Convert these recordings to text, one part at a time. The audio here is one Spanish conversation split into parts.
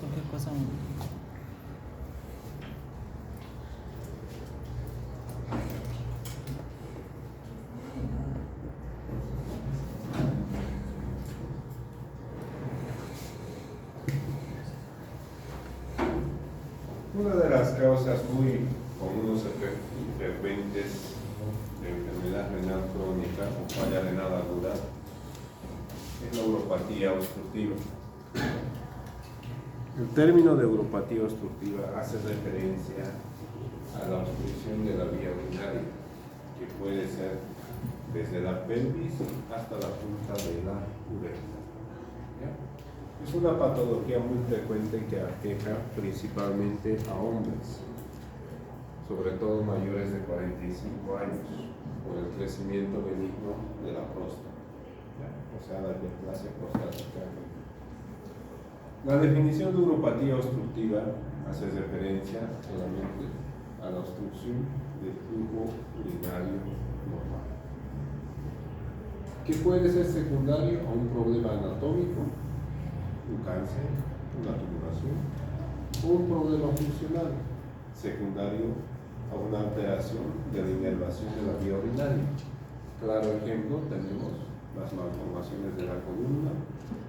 Cualquier cosa. Una de las causas muy comunes y frecuentes de enfermedad renal crónica o falla renal aguda es la uropatía obstructiva. El término de uropatía obstructiva hace referencia a la obstrucción de la vía urinaria, que puede ser desde la pelvis hasta la punta de la uretra. Es una patología muy frecuente que aqueja principalmente a hombres, sobre todo mayores de 45 años, por el crecimiento benigno de la próstata, o sea, la hiperplasia prostática. La definición de uropatía obstructiva hace referencia solamente a la obstrucción del flujo urinario normal, que puede ser secundario a un problema anatómico, un cáncer, una tumoración, o un problema funcional, secundario a una alteración de la inervación de la vía urinaria. Claro ejemplo tenemos las malformaciones de la columna,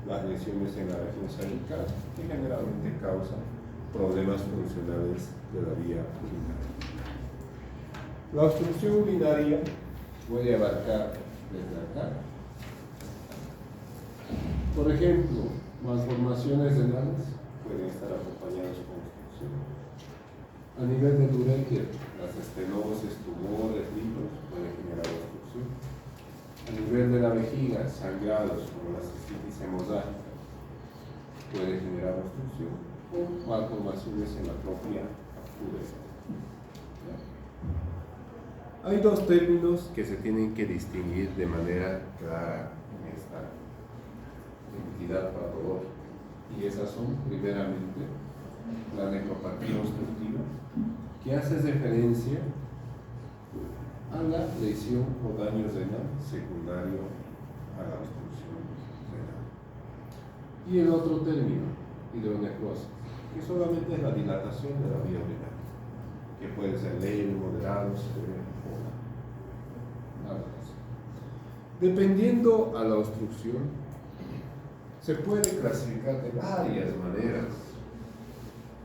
las lesiones en la región cervical, que generalmente causan problemas funcionales de la vía urinaria. La obstrucción urinaria puede abarcar desde acá, por ejemplo, malformaciones renales pueden estar acompañadas con obstrucción. A nivel del uréter, las estenosis, tumores, libros pueden generar obstrucción. A nivel de la vejiga, sangrados como la cistitis hemorrágica puede generar obstrucción o malformaciones en la propia uretra. Hay dos términos que se tienen que distinguir de manera clara en esta entidad patológica, y esas son, primeramente, la nefropatía obstructiva, que hace referencia a la lesión o daño renal secundario a la obstrucción renal. Y el otro término, hidronefrosis, que solamente es la dilatación de la vía urinaria, que puede ser leve, moderado, severo o nada más. Dependiendo a la obstrucción, se puede clasificar de varias maneras.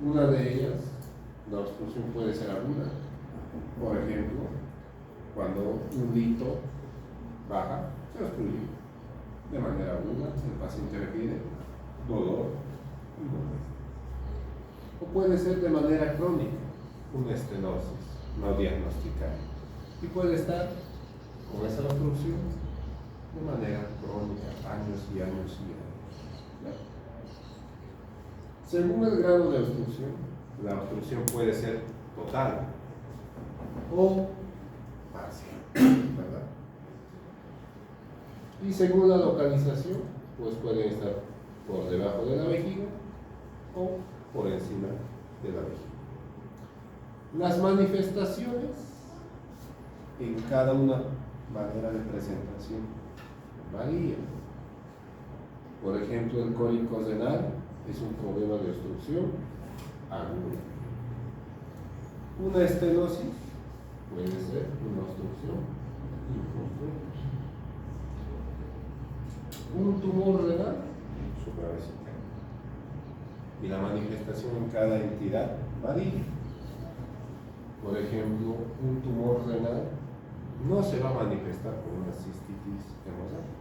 Una de ellas, la obstrucción puede ser aguda. Por ejemplo, cuando un lito baja, se obstruye de manera aguda, el paciente refiere dolor y molestia. O puede ser de manera crónica, una estenosis no diagnosticada, y puede estar con esa obstrucción de manera crónica, años y años y años. Según el grado de obstrucción, la obstrucción puede ser total o parcial, ¿verdad? Y según la localización, pues pueden estar por debajo de la vejiga o por encima de la vejiga. Las manifestaciones en cada una manera de presentación varían. Por ejemplo, el cólico renal es un problema de obstrucción aguda. Una estenosis puede ser una obstrucción inconfluente. Un tumor renal supravegetal. Y la manifestación en cada entidad varía. Por ejemplo, un tumor renal no se va a manifestar con una cistitis hemorrágica.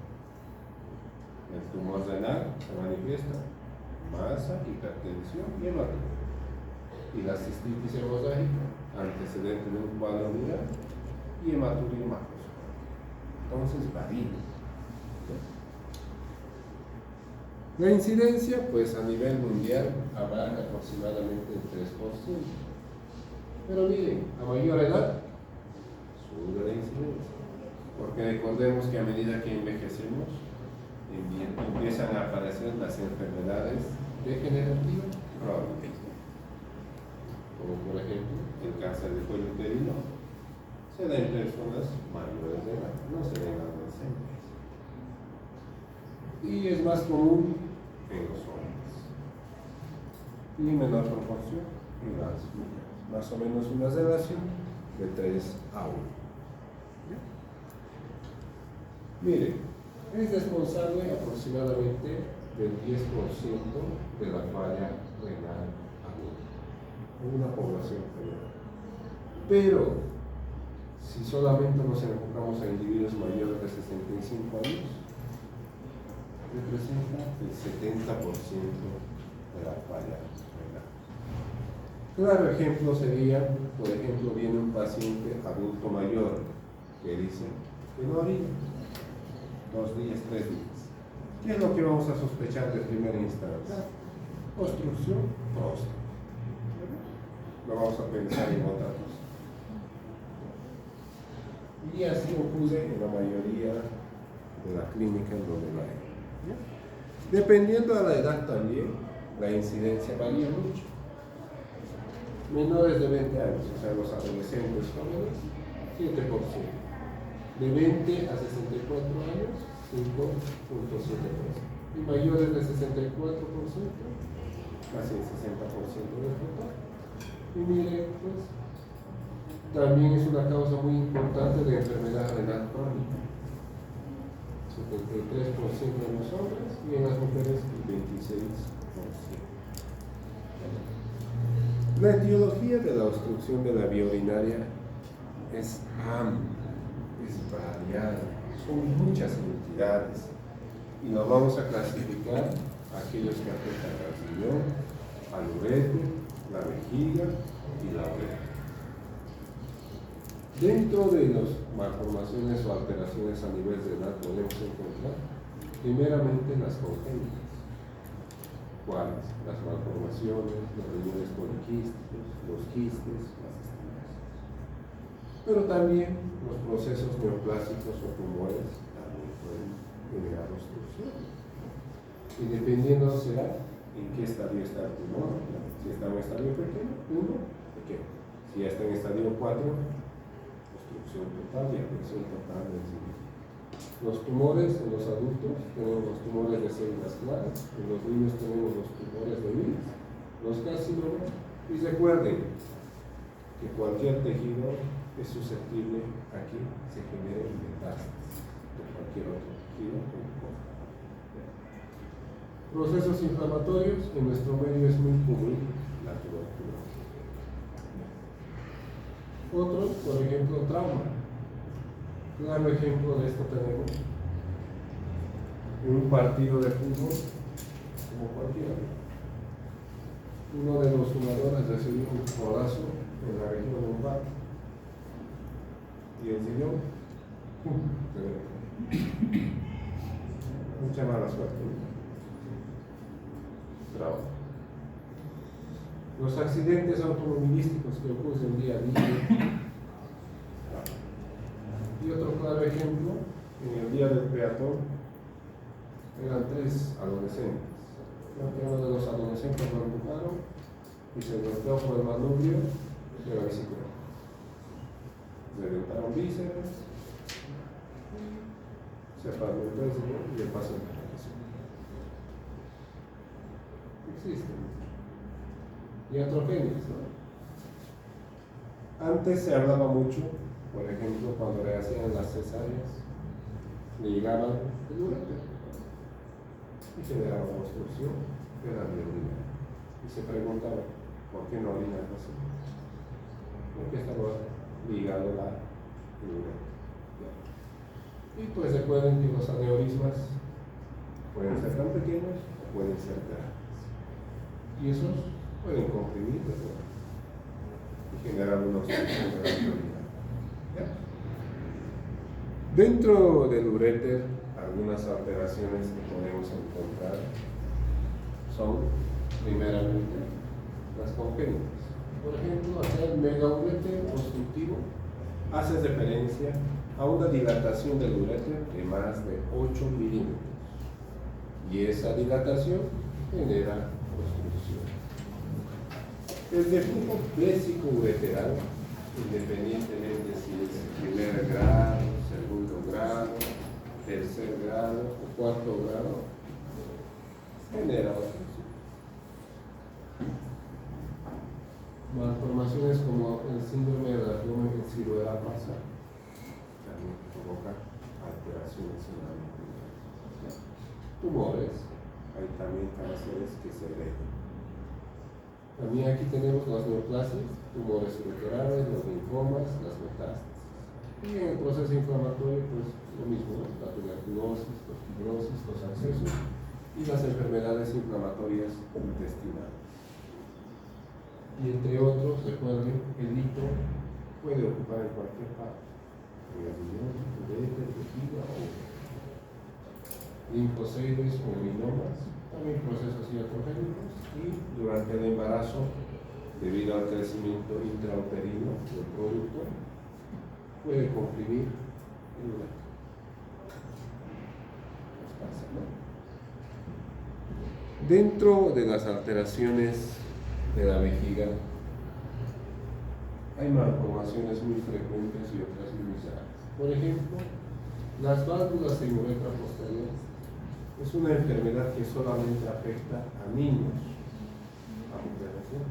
El tumor renal se manifiesta masa, hipertensión y hematoma. Y la cistitis hemorrágica, antecedente de un cuadro viral y hematuria macroscópica. Entonces varía. La incidencia, pues a nivel mundial, abarca aproximadamente el 3%. Pero miren, a mayor edad, sube la incidencia. Porque recordemos que a medida que envejecemos, empiezan a aparecer las enfermedades degenerativas crónicas, como por ejemplo el cáncer de cuello uterino. Se da en personas mayores de edad, no se da en adolescentes, y es más común en los hombres. y menor proporción en las mujeres. Más o menos una relación de 3:1. Mire, es responsable aproximadamente del 10% de la falla renal aguda en una población general. Pero, si solamente nos enfocamos a individuos mayores de 65 años, representa el 70% de la falla renal. Claro ejemplo sería, por ejemplo, viene un paciente adulto mayor que dice que no orina 2 días, 3 días. ¿Qué es lo que vamos a sospechar de primera instancia? Obstrucción próstata. No vamos a pensar en otra cosa. Y así ocurre en la mayoría de la clínica en donde la hay. Dependiendo de la edad también, la incidencia varía mucho. Menores de 20 años, o sea, los adolescentes jóvenes, 7%. De 20 a 64 años, 5.7%. Y mayores de 64%, casi el 60% del total. Y mire, pues, también es una causa muy importante de enfermedad renal crónica. 73% en los hombres y en las mujeres el 26%. La etiología de la obstrucción de la vía urinaria es amplia, es variada, son muchas entidades y lo vamos a clasificar aquellos que afectan al riñón, al ureter, la vejiga y la uretra. Dentro de las malformaciones o alteraciones a nivel renal podemos encontrar primeramente las congénitas. ¿Cuáles? Las malformaciones, los riñones poliquísticos, los quistes, las estenosis. Pero también los procesos neoplásicos o tumores también pueden generar obstrucción. Y dependiendo será en qué estadio está el tumor, si está en estadio pequeño, 1, pequeño. Si ya está en estadio 4, obstrucción total y afección total del cilindro. Los tumores en los adultos, tenemos los tumores de células claras, en los niños tenemos los tumores de Willis, los carcinomas, y recuerden que cualquier tejido es susceptible a que se genere metástasis de cualquier otro tejido. Procesos inflamatorios, en nuestro medio es muy común la tuberculosis. Otros, por ejemplo, trauma. Claro ejemplo de esto tenemos en un partido de fútbol, como cualquiera. Uno de los jugadores recibió un codazo en la región lumbar y el señor mucha mala suerte. Trauma. Los accidentes automovilísticos que ocurren día a día. Y otro claro ejemplo, en el día del peatón, eran 3 adolescentes. Uno de los adolescentes lo empujaron y se golpeó por el manubrio de la bicicleta. Le reventaron vísceras, se fragmentó el señor y le pasó el corazón. Existen. Y atrogenias, ¿no? Antes se hablaba mucho, por ejemplo, cuando le hacían las cesáreas, le llegaban el ureter y generaban obstrucción de la vía urinaria. Y se preguntaba, ¿por qué no orina el paciente? Porque estaba ligado la ureter. Y pues recuerden que los aneurismas pueden ser tan pequeños o pueden ser grandes. Y esos pueden comprimir y generar una obstrucción de la vía urinaria. Dentro del ureter, algunas alteraciones que podemos encontrar son, primeramente, las congénitas. Por ejemplo, hacer megaureter obstructivo hace referencia a una dilatación del ureter de más de 8 milímetros. Y esa dilatación genera obstrucción. El reflujo pésico ureteral, independientemente si es primer grado, segundo grado, tercer grado o cuarto grado, genera obstrucción. síndrome del abdomen en ciruela basal también provoca alteraciones en la vejiga. Tumores, hay también cánceres que se heredan. También aquí tenemos las neoplasias, tumores ureterales, los linfomas, las metástasis. Y en el proceso inflamatorio, pues lo mismo, ¿no? La tuberculosis, la fibrosis, los abscesos y las enfermedades inflamatorias intestinales. Y entre otros, recuerden, el hito puede ocupar en cualquier parte, en el riñón, ureter, vejiga o linfocitos o minomas, también procesos iatrogénicos, y durante el embarazo, debido al crecimiento intrauterino del producto, puede comprimir el útero. Dentro de las alteraciones de la vejiga hay malformaciones muy frecuentes y otras muy raras. Por ejemplo, las válvulas de uretra posterior es una enfermedad que solamente afecta a niños, a mujeres no.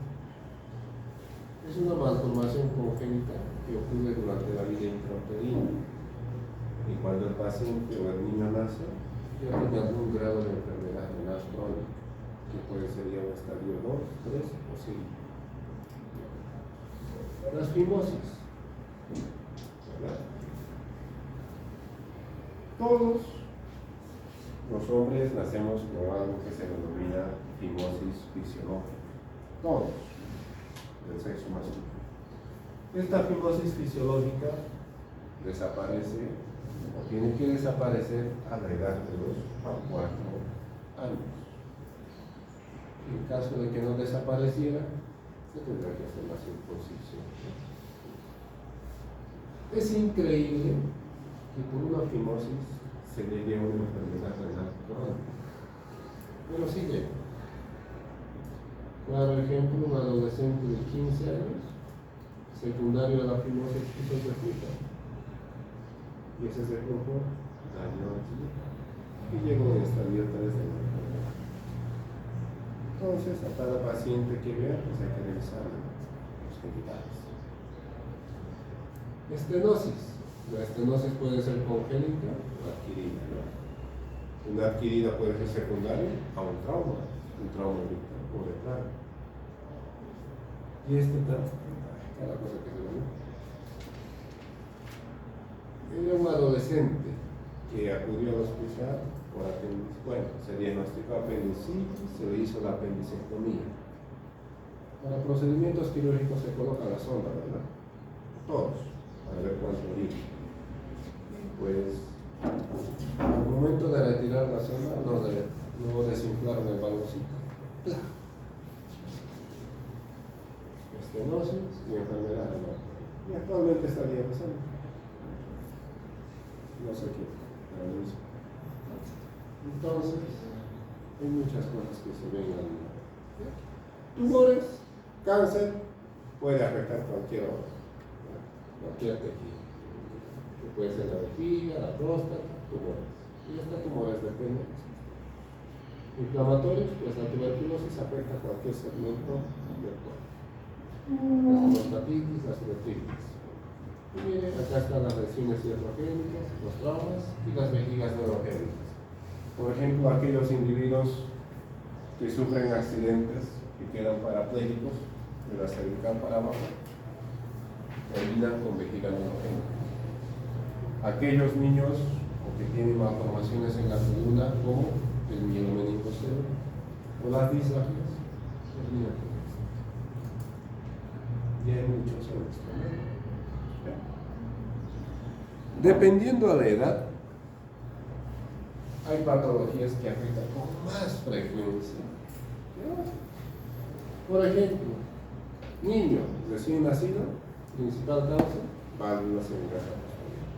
Es una malformación congénita que ocurre durante la vida intrauterina, y cuando el paciente o el niño nace ya tiene algún grado de enfermedad renal crónica, que puede ser ya un estadio 2, 3 o 5. Las fimosis, ¿verdad? Todos los hombres nacemos con algo que se denomina fimosis fisiológica, todos, del sexo masculino. Esta fimosis fisiológica desaparece o tiene que desaparecer a la edad de los 4 años. En caso de que no desapareciera, se tendrá que hacer la circuncisión. Es increíble que por una fimosis se llegue a una enfermedad renal crónica, pero sí llega. Claro ejemplo, un adolescente de 15 años, secundario a la fimosis, hizo reflujo, y ese reflujo dañó aquí y llegó al estadio 3 de la enfermedad. Entonces, a cada paciente que vea, pues hay que revisar los genitales. Estenosis. La estenosis puede ser congénita o adquirida, ¿no? Una adquirida puede ser secundaria a un trauma uretral. Y cada cosa que se ve. Era un adolescente que acudió al hospital por apendicitis. Bueno, se diagnosticó apendicitis, se le hizo la apendicectomía. Para procedimientos quirúrgicos se coloca la sonda, ¿verdad? Todos, para ver cuánto libre. Pues, al momento de retirar la sonda, no desinflaron el baloncito. Estenosis y enfermedad renal. Y actualmente está diagnosticado. No sé qué, pero lo mismo. Entonces, hay muchas cosas que se ven al día. Tumores, cáncer, puede afectar cualquier órgano, cualquier tejido. Que puede ser la vejiga, la próstata, tumores. Y hasta tumores depende. Inflamatorios, pues la tuberculosis afecta cualquier segmento del cuerpo. Las prostatitis, las uretritis. Y miren, acá están las lesiones iatrogénicas, los traumas y las vejigas neurogénicas. Por ejemplo, aquellos individuos que sufren accidentes y quedan parapléjicos de la cervical para abajo, terminan con vejiga neurogénica. Aquellos niños que tienen malformaciones en la columna, como el mielomeningocele o las disrafias, terminan con esto. Y hay muchos otros también. Dependiendo de la edad, hay patologías que afectan con más frecuencia. Por ejemplo, niño recién nacido, principal causa, válvulas en grasa posterior.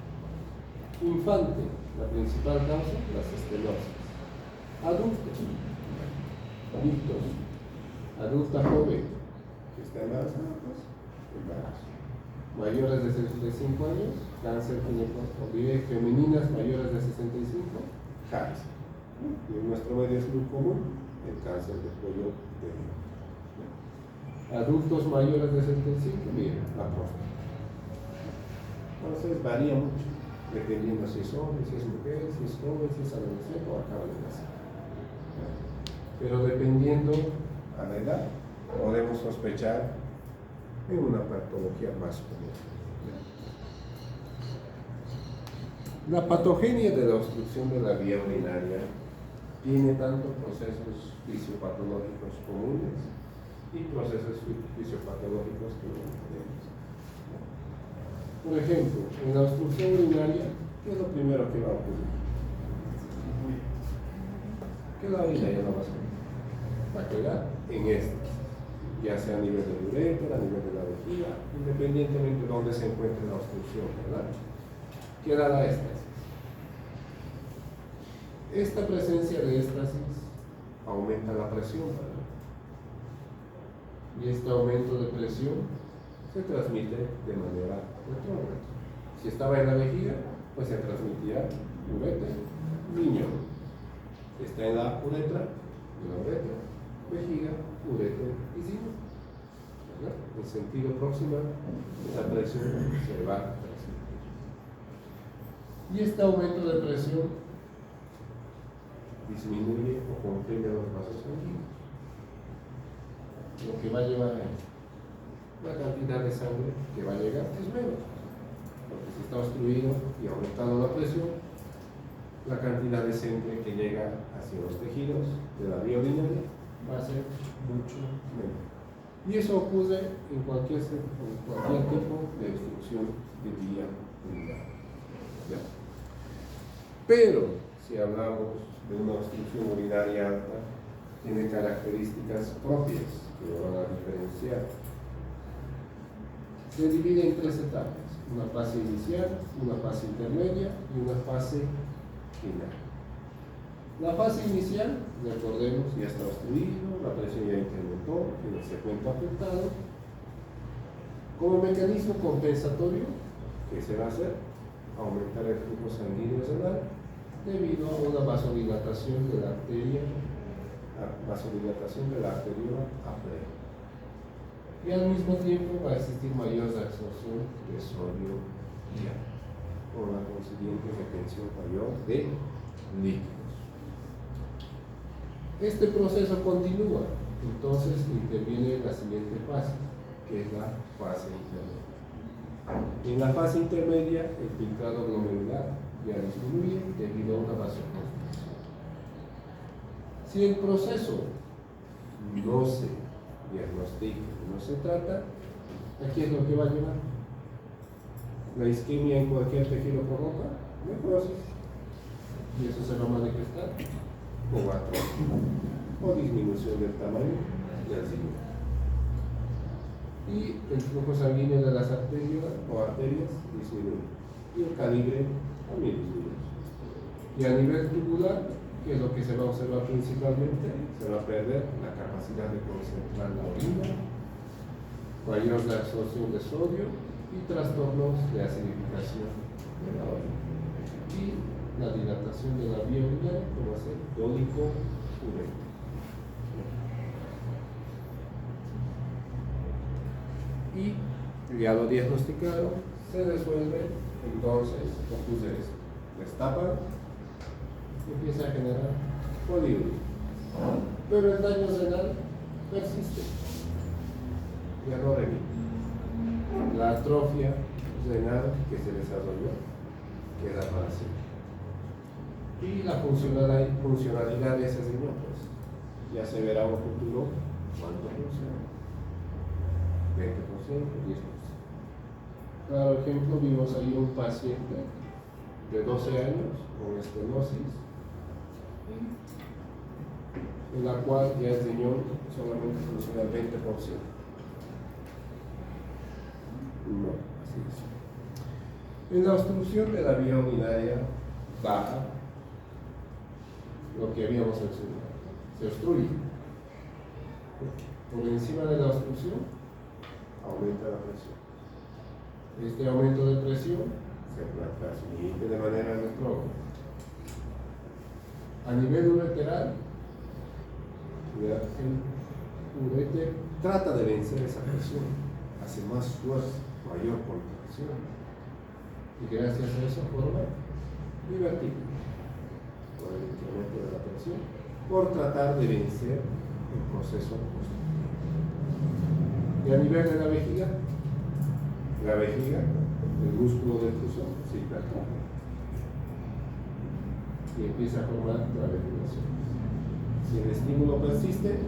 Infante, la principal causa, las estenosis. Adultos, adulta joven, que está embarazada, pues, embarazo. Mayores de 65 años, cáncer ginecológico, femeninas mayores de 65, cáncer. Y en nuestro medio es muy común el cáncer de cuello uterino. Adultos mayores de 75, miren, la próstata. Entonces varía mucho, dependiendo si es hombre, si es mujer, si es joven, si es adolescente o acaba de nacer. Pero dependiendo a la edad, podemos sospechar en una patología más común. La patogenia de la obstrucción de la vía urinaria tiene tanto procesos fisiopatológicos comunes y procesos fisiopatológicos que no tenemos. Por ejemplo, en la obstrucción urinaria, ¿qué es lo primero que va a ocurrir? Que la orina ya no va a quedar en estas, ya sea a nivel del uréter, a nivel de la vejiga, independientemente de dónde se encuentre la obstrucción, ¿verdad? Quedará éstasis. Esta presencia de éstasis aumenta la presión, ¿verdad? Y este aumento de presión se transmite de manera retrógrada. Si estaba en la vejiga, pues se transmitía ureter, niño. Está en la uretra, vejiga, ureter y signo. En sentido proximal, esa presión se va a transmitir. Y este aumento de presión disminuye o comprime los vasos sanguíneos, lo que va a llevar a la cantidad de sangre que va a llegar es menos, porque si está obstruido y aumentando la presión, la cantidad de sangre que llega hacia los tejidos de la vía urinaria va a ser mucho menor. Y eso ocurre en cualquier tipo de obstrucción de vía urinaria. ¿Ya? Pero si hablamos de una obstrucción urinaria alta, tiene características propias que lo van a diferenciar. Se divide en tres etapas: una fase inicial, una fase intermedia y una fase final. La fase inicial, recordemos, ya está obstruido, la presión ya incrementó, el segmento afectado. Como mecanismo compensatorio, ¿qué se va a hacer? Aumentar el flujo sanguíneo renal debido a una vasodilatación de la arteria, arteriola. Y al mismo tiempo va a existir mayor absorción de sodio y agua, con la consiguiente retención mayor de líquidos. Este proceso continúa, entonces interviene la siguiente fase, que es la fase intermedia. En la fase intermedia, el filtrado glomerular ya disminuye debido a una vasoconstricción. Si el proceso no se diagnostica, no se trata, aquí es lo que va a llevar. La isquemia en cualquier tejido provoca necrosis, y eso se va a manifestar como atrofia o disminución del tamaño del signo. Y el flujo sanguíneo de las arterias disminuye, y el calibre también disminuye. Y a nivel tubular, ¿qué es lo que se va a observar principalmente? Se va a perder la capacidad de concentrar la orina, mayor la absorción de sodio y trastornos de acidificación de la orina. Y la dilatación de la vía urinaria, como va a ser dólico urétrico. Y ya lo diagnosticado, se resuelve, entonces ocurre esto: destapa y empieza a generar poliuria. Pero el daño renal persiste, ya no remite. La atrofia renal que se desarrolló queda para siempre. Y la funcionalidad de ese riñón, pues, ya se verá en un futuro cuánto funciona. 20%, 10%. Claro ejemplo, vimos ahí un paciente de 12 años con estenosis, en la cual ya el riñón solamente funciona al 20%. No, así es. En la obstrucción de la vía urinaria baja, lo que habíamos mencionado, se obstruye. Por encima de la obstrucción aumenta la presión. Este aumento de presión se transmite de manera retrógrada. A nivel ureteral, el inmediatamente trata de vencer esa presión, hace más fuerza, mayor contracción, y gracias a eso forma divertículos por el incremento de la presión, por tratar de vencer el proceso constructivo. Y a nivel de la vejiga, el músculo del cruzón se hipertrofia y empieza a formar travesuraciones. Si el estímulo persiste,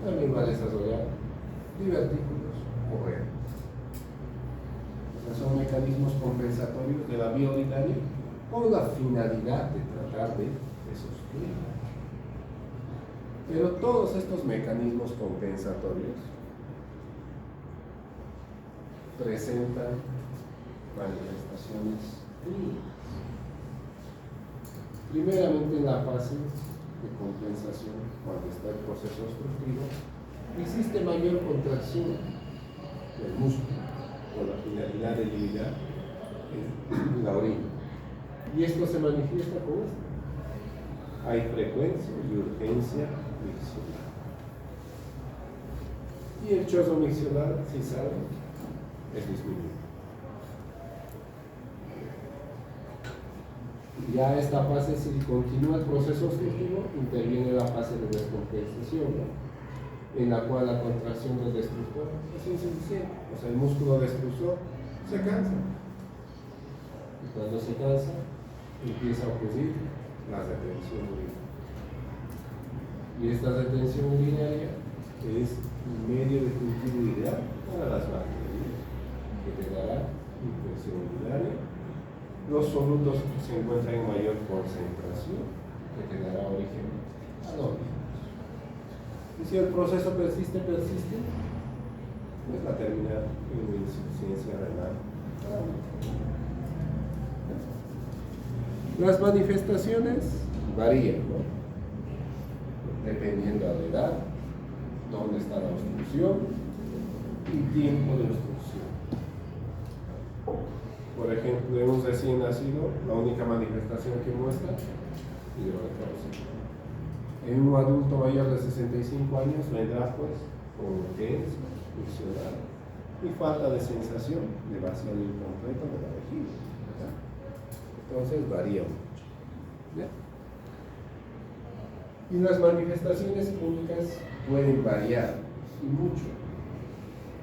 también va a desarrollar divertículos o reos. Son mecanismos compensatorios de la vía urinaria con la finalidad de tratar de sostener. Pero todos estos mecanismos compensatorios presentan manifestaciones clínicas. Primeramente en la fase de compensación, cuando está el proceso obstructivo, existe mayor contracción del músculo con la finalidad de eliminar la orina. Y esto se manifiesta con esto. Hay frecuencia y urgencia miccional. Y el chorro miccional, si saben, es disminuido. Ya esta fase, si continúa el proceso obstructivo, interviene la fase de descompensación, ¿no? En la cual la contracción del destructor es insuficiente. O sea, el músculo destructor se cansa. Y cuando se cansa, empieza a ocurrir la retención urinaria. Y esta retención urinaria es un medio de cultivo ideal para las bacterias, que te dará infección urinaria. Los solutos se encuentran en mayor concentración, que te dará origen a nódulos. Y si el proceso persiste, pues va a terminar en una insuficiencia renal. Las manifestaciones varían, ¿no? Dependiendo de la edad, dónde está la obstrucción y tiempo de obstrucción. Por ejemplo, en un recién nacido, la única manifestación que muestra es hidronefrosis. En un adulto mayor de 65 años vendrá pues con urgencia, miccional y falta de sensación de vacío incompleto de la vejiga, ¿verdad? Entonces varía mucho, ¿ya? Y las manifestaciones clínicas pueden variar y mucho.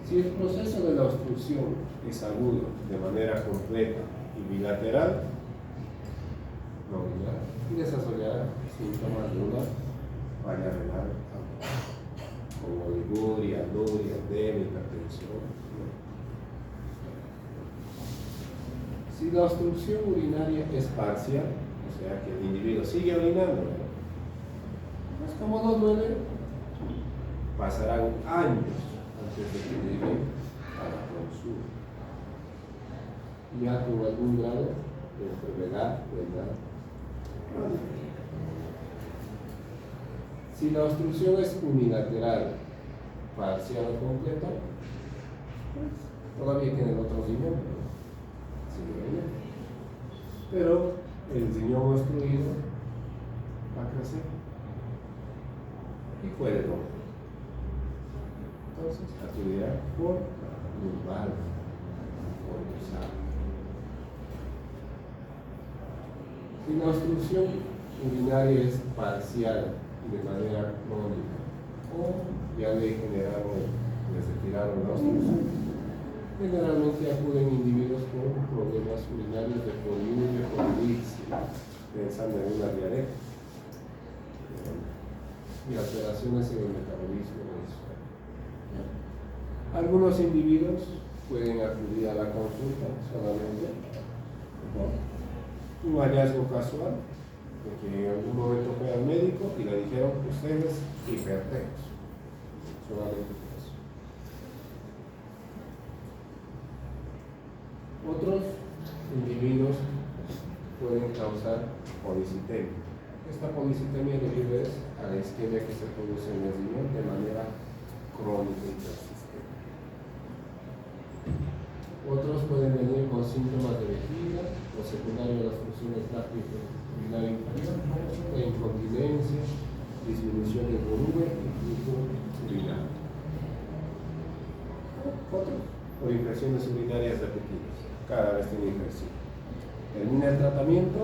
Si el proceso de la obstrucción es agudo de manera completa y bilateral, no vendrá y desarrollará síntomas de una falla renal como oliguria, anuria, edema, hipertensión, ¿no? Si la obstrucción urinaria es parcial, o sea que el individuo sigue orinando, ¿no? Pues como no duele, pasarán años antes de que llegue a la clausura, ya con algún grado de enfermedad renal. Si la obstrucción es unilateral, parcial o completa, pues todavía tiene el otro riñón, pero el riñón obstruido va a crecer y puede romper. Entonces acudirá por lumbar, por usar. Si la obstrucción urinaria es parcial y de manera crónica, o ya le retiraron la obstrucción, generalmente acuden individuos con problemas urinarios de poliuria, polidipsia, pensando en una diarrea, y alteraciones en el metabolismo del suelo. Algunos individuos pueden acudir a la consulta solamente un hallazgo casual, de que en algún momento fue al médico y le dijeron: usted es hipertenso, solamente eso. Otros individuos pueden causar policitemia. Esta policitemia debido a la isquemia que se produce en el riñón de manera crónica y persistente. Otros pueden venir con síntomas de vejiga o secundario de las funciones gástrico-urinaria inferior, de incontinencia, disminución del volumen y flujo urinario. por infecciones urinarias repetidas. Cada vez tiene infección. Termina el tratamiento,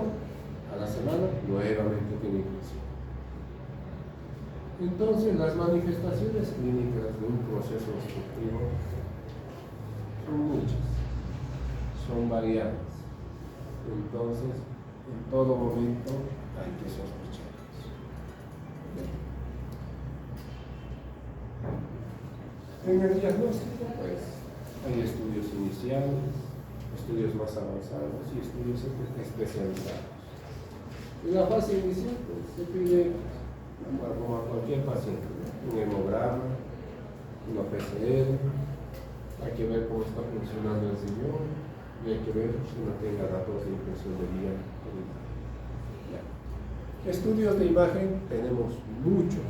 a la semana nuevamente tiene infección. Entonces, las manifestaciones clínicas de un proceso obstructivo son muchas, son variadas. Entonces, en todo momento hay que sospecharlas. En el diagnóstico, pues, hay estudios iniciales, estudios más avanzados y estudios especializados. En la fase inicial, pues, se pide, como a cualquier paciente, ¿no?, un hemograma, una PCR, hay que ver cómo está funcionando el riñón y hay que ver si no tenga datos de infección de vía urinaria. Estudios de imagen tenemos muchos,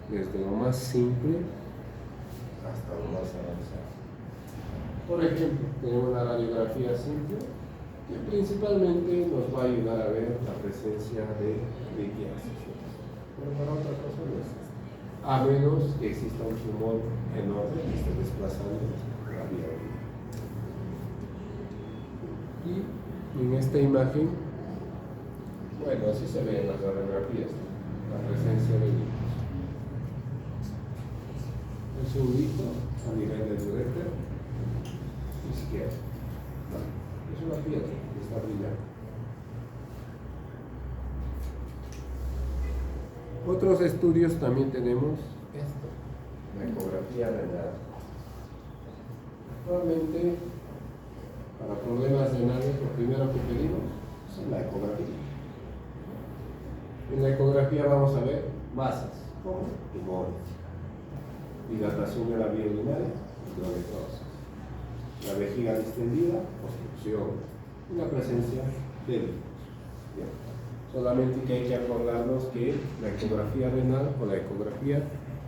desde lo más simple hasta lo más avanzado. Por ejemplo, tenemos la radiografía simple, que principalmente nos va a ayudar a ver la presencia de litiasis, pero para otra cosa no existe, a menos que exista un tumor enorme que esté desplazando la vía urinaria. Y en esta imagen, bueno, así se ve en las radiografías, la presencia de litos. Es un lito a nivel del uréter izquierdo. Es una piedra que está brillando. Otros estudios también tenemos esto, la ecografía renal. Actualmente, para problemas renales, lo primero que pedimos es la ecografía. En la ecografía vamos a ver masas, como tumores, dilatación de la vía urinaria, hidronefrosis, la vejiga distendida, obstrucción, y la presencia de líquidos. Solamente que hay que acordarnos que la ecografía renal o la ecografía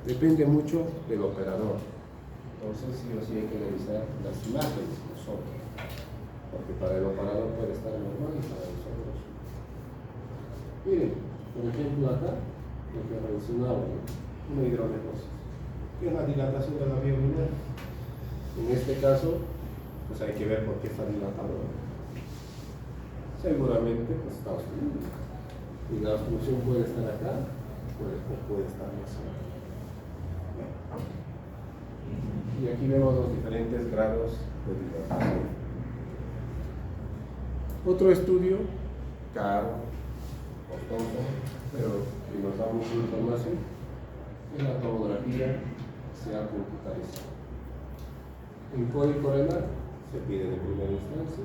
depende mucho del operador. Entonces sí o sí hay que revisar las imágenes nosotros, porque para el operador puede estar normal y para nosotros. Miren, por ejemplo acá, lo que mencionaba, ¿no?, una hidronefrosis, que es la dilatación de la vía urinaria. En este caso, pues hay que ver por qué está dilatado. Seguramente pues está obstruido. Y la obstrucción puede estar acá, o puede estar más allá. Y aquí vemos los diferentes grados de dilatación. Otro estudio, caro, costoso, pero que nos da mucha información, es la tomografía axial computarizada. En código renal se pide de primera instancia,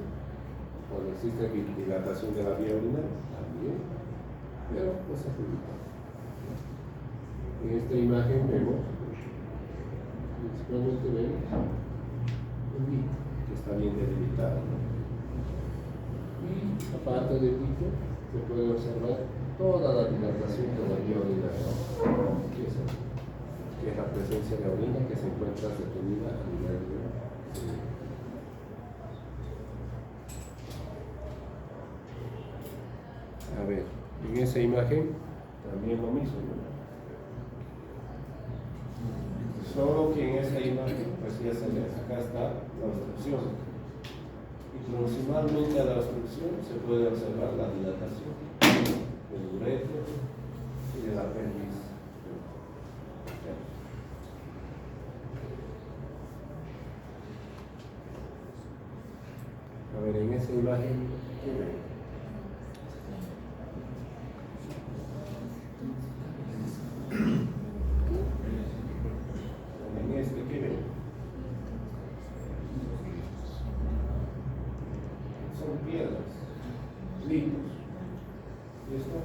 cuando existe dilatación de la vía urinaria, también, pero pues es limitado. En esta imagen vemos, principalmente vemos el pico, que está bien delimitado, ¿no? Y aparte del pico, se puede observar toda la dilatación de la vía urinaria, que es la presencia de orina que se encuentra detenida a nivel de. A ver, en esa imagen también lo mismo, ¿no? Solo que en esta imagen, pues ya se ve, acá está la obstrucción. Y proximalmente a la obstrucción se puede observar la dilatación del uréter y de la pelvis. A ver, en esa imagen, ¿qué ven? En este, ¿qué ven? Son piedras, litos. ¿Y esto?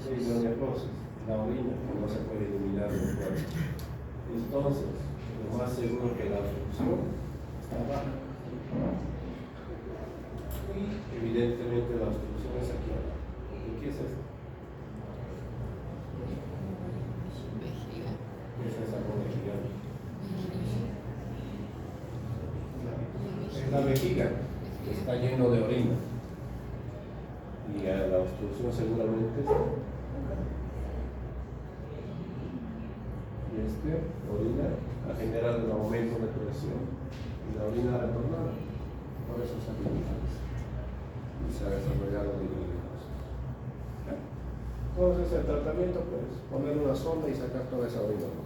Hidronefrosis, la orina que no se puede eliminar del cuerpo. Entonces, lo más seguro que la obstrucción está baja. Y evidentemente la obstrucción es aquí abajo. ¿Y qué es esto? ¿Qué es esa vejiga? Es la vejiga que está lleno de orina. Y la obstrucción seguramente está. Y orina ha generado un aumento de presión y la orina ha retornado por esos abdominales y se ha desarrollado diuréticos. Entonces el tratamiento, pues, poner una sonda y sacar toda esa orina, ¿no?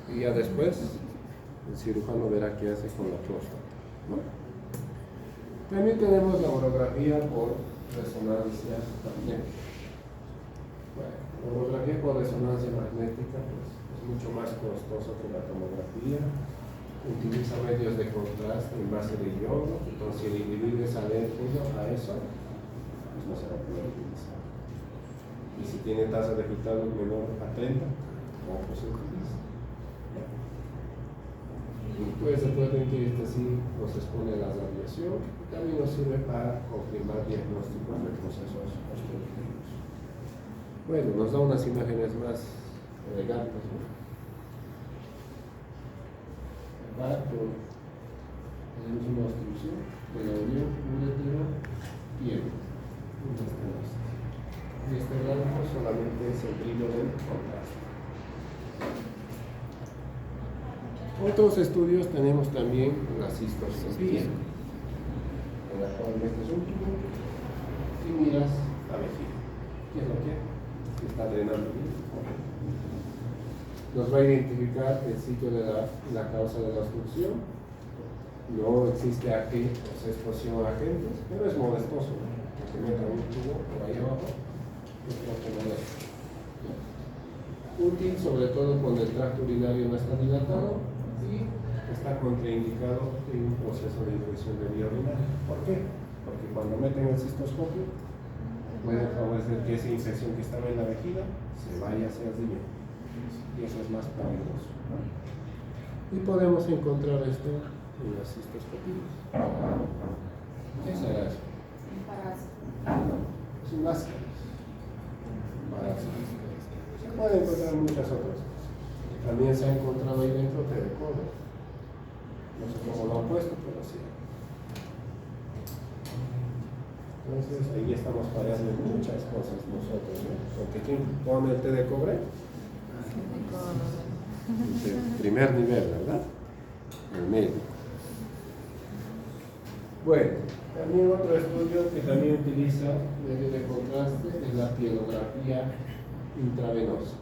Y ya después el cirujano verá qué hace con la próstata, ¿no? También tenemos la urografía por resonancia magnética. Bueno, la urografía por resonancia magnética, pues, es mucho más costosa que la tomografía. Utiliza medios de contraste en base de iodo, entonces si el individuo es alérgico a eso, pues no se va a poder utilizar. Y si tiene tasa de fetal menor a 30, tampoco se utiliza. Y pues después de que este sí nos expone a la radiación, también nos sirve para confirmar diagnósticos de procesos obstructivos. Bueno, nos da unas imágenes más elegantes, ¿no? Tenemos una obstrucción de la unión uretero-piel. Y este blanco solamente es el brillo del contraste. Otros estudios tenemos también la cistoscopía, en la cual metes un tubo y miras la vejiga. ¿Qué es lo que está drenando? Nos va a identificar el sitio de la causa de la obstrucción. No existe aquí exposición a agentes, pero es molestoso, ¿no? Que meta un tubo por ahí abajo, es lo que molesta. Útil sobre todo cuando el tracto urinario no está dilatado y está contraindicado en un proceso de infección de vía urinaria. ¿Por qué? Porque cuando meten el cistoscopio puede favorecer que esa infección que estaba en la vejiga se vaya hacia el riñón. Y eso es más peligroso, ¿no? Y podemos encontrar esto en las cistoscopías. ¿Qué será eso? Un parásito. Son máscaras. Se pueden encontrar muchas otras cosas. También se ha encontrado ahí dentro telecodo. No sé cómo lo han puesto, pero sí. Entonces ahí estamos fallando en muchas cosas nosotros, ¿no? Porque ¿quién pone el té de cobre? De primer nivel, ¿verdad? El médico. Bueno, también otro estudio que también utiliza medio de contraste es la pielografía intravenosa.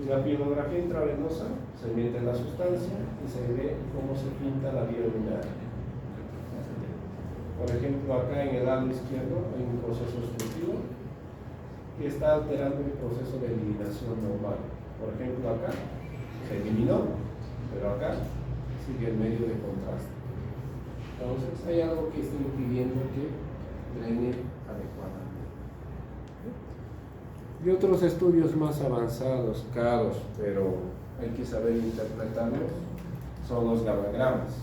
En la pielografía intravenosa se mete la sustancia y se ve cómo se pinta la vía urinaria. Por ejemplo, acá en el lado izquierdo hay un proceso obstructivo que está alterando el proceso de eliminación normal. Por ejemplo, acá se eliminó, pero acá sigue el medio de contraste. Entonces, hay algo que está impidiendo que drene adecuadamente. Y otros estudios más avanzados, caros, pero hay que saber interpretarlos, son los gamagramas.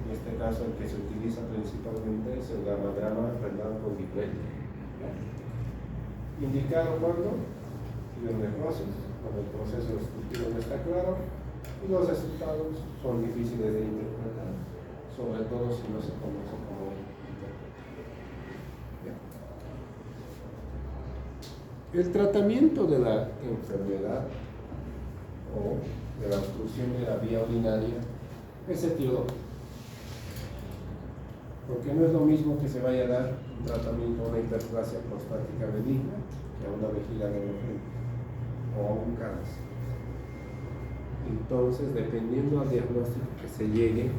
En este caso, el que se utiliza principalmente es el gamagrama renal con Gibelli. Indicado cuando tiene necrosis, cuando el proceso obstructivo no está claro y los resultados son difíciles de interpretar, sobre todo si no se conoce cómo interpretar. El tratamiento de la enfermedad o de la obstrucción de la vía urinaria es etiológico. Porque no es lo mismo que se vaya a dar un tratamiento a una hiperplasia prostática benigna que a una vejiga neurogénica o a un cáncer. Entonces, dependiendo del diagnóstico que se llegue,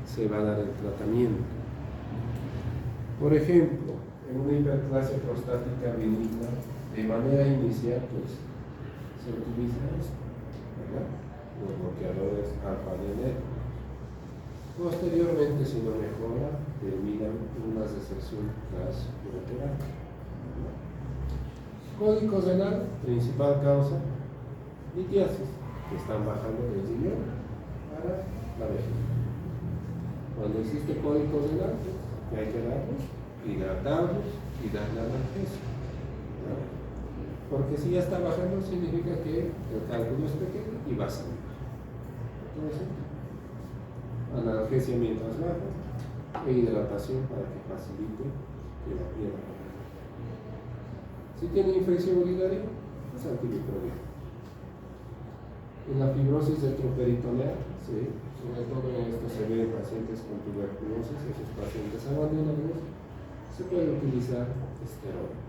se va a dar el tratamiento. Por ejemplo, en una hiperplasia prostática benigna, de manera inicial, pues, se utiliza esto, ¿verdad? Los bloqueadores alfa-adrenérgicos. Posteriormente, si no mejora, terminan una resección transureteral. Cólicos renal, principal causa, litiasis, que están bajando del riñón para la vejiga. Cuando existe cólico renal, pues, hay que darlos, hidratarlos y darle analgesia. ¿No? Porque si ya está bajando, significa que el cálculo es pequeño y va a salir. Entonces, analgesia mientras baja e hidratación para que facilite que la piel. Si tiene infección urinaria, es antimicrobiano. En la fibrosis retroperitoneal, ¿sí? Sobre todo esto se ve en pacientes con tuberculosis, esos pacientes abandonados, se puede utilizar esteroides.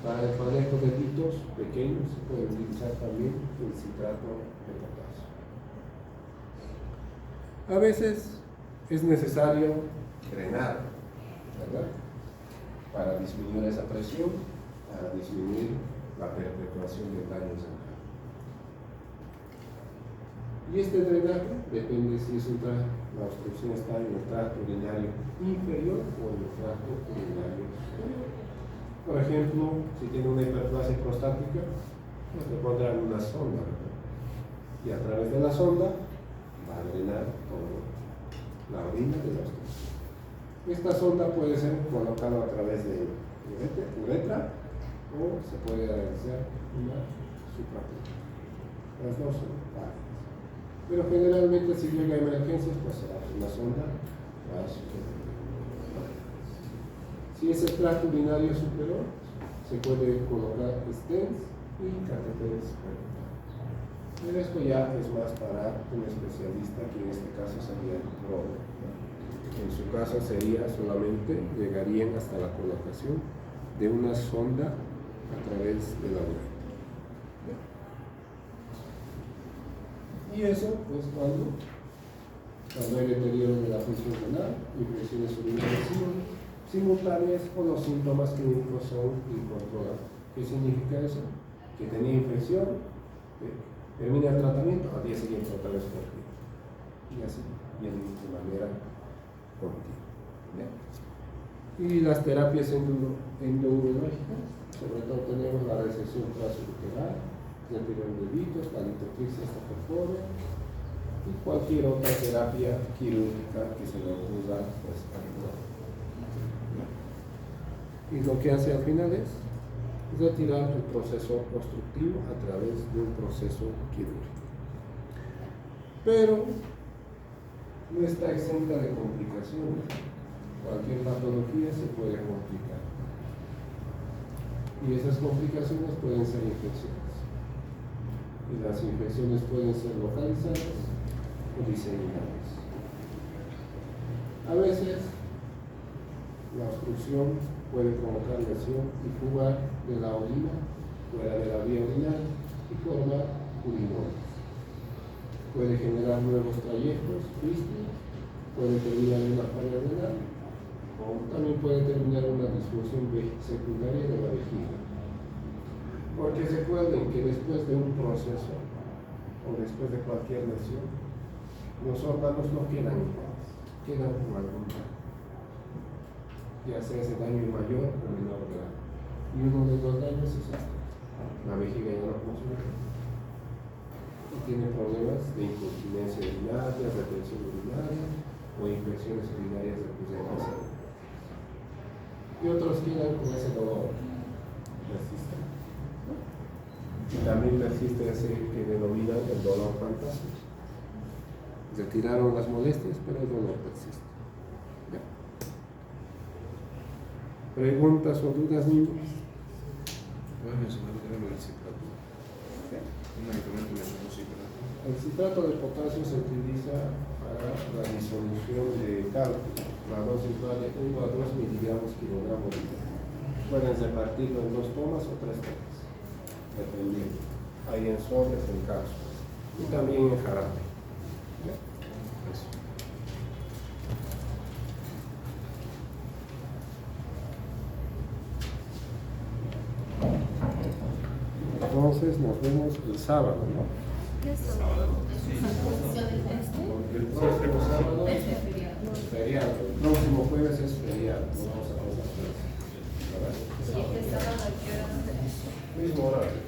Para el manejo de pitos pequeños se puede utilizar también el citrato de potasio. A veces es necesario drenar, ¿verdad? Para disminuir esa presión, para disminuir la perpetuación de daños en el. Y este drenaje depende si es la obstrucción está en el tracto urinario inferior o en el tracto urinario superior. Por ejemplo, si tiene una hiperplasia prostática, pues le pondrán una sonda, ¿verdad? Y a través de la sonda va a drenar toda la orina de la obstrucción. Esta sonda puede ser colocada a través de uretra o se puede realizar una suprapública. Las dos son válidas. Pero generalmente si llega a emergencias, pues será una sonda. Si es el tracto urinario superior, se puede colocar stents y catéteres percutáneo. Pero esto ya es más para un especialista, que en este caso sería el urólogo. En su caso sería solamente, llegarían hasta la colocación de una sonda a través de la uretra. Y eso, pues, cuando hay deterioro de la función renal, infecciones urinarias simultáneas o los síntomas clínicos son incontrolables. ¿Qué significa eso? Que tenía infección, termina el tratamiento, al día siguiente otra vez por fin. Y así, viene de manera continua. Y las terapias endurológicas, sobre todo tenemos la resección transuteral, retirón de vitos, la litotripsia estafoforia y cualquier otra terapia quirúrgica que se le ocurra, pues, y lo que hace al final es retirar el proceso obstructivo a través de un proceso quirúrgico. Pero no está exenta de complicaciones. Cualquier patología se puede complicar. Y esas complicaciones pueden ser infecciones. Y las infecciones pueden ser localizadas o diseminadas. A veces la obstrucción puede provocar lesión y fuga de la orina fuera de la vía urinaria y formar urinoides. Puede generar nuevos trayectos, fístulas, puede terminar en una falla renal o también puede terminar una disfunción secundaria de la vejiga. Porque recuerden que después de un proceso o después de cualquier lesión, los órganos no quedan iguales, quedan con algún daño, ya sea ese daño mayor o menor grado. Y uno de los daños es este: la vejiga ya no funciona y tiene problemas de incontinencia urinaria, retención urinaria o infecciones urinarias recurrentes. Y otros quedan con ese dolor persistente. Y también persiste ese que denominan el dolor fantasma. Retiraron las molestias, pero el dolor persiste. ¿Ya? ¿Preguntas o dudas, niños? ¿Puedes mencionar el citrato? Un medicamento que mencionó citrato. El citrato de potasio se utiliza para la disolución de cálculo. La dosis vale 1 a 2 miligramos kilogramo día. Pueden repartirlo en 2 tomas o 3 tomas, dependiendo. Hay en sobres, en cápsulas y también en jarabe. Eso. Entonces nos vemos el sábado, ¿no? ¿Qué es sábado? El próximo sábado es feriado. El próximo jueves es feriado. No vamos a pasar clases. ¿Verdad? Sí, este sábado, ¿a qué hora? Mismo horario.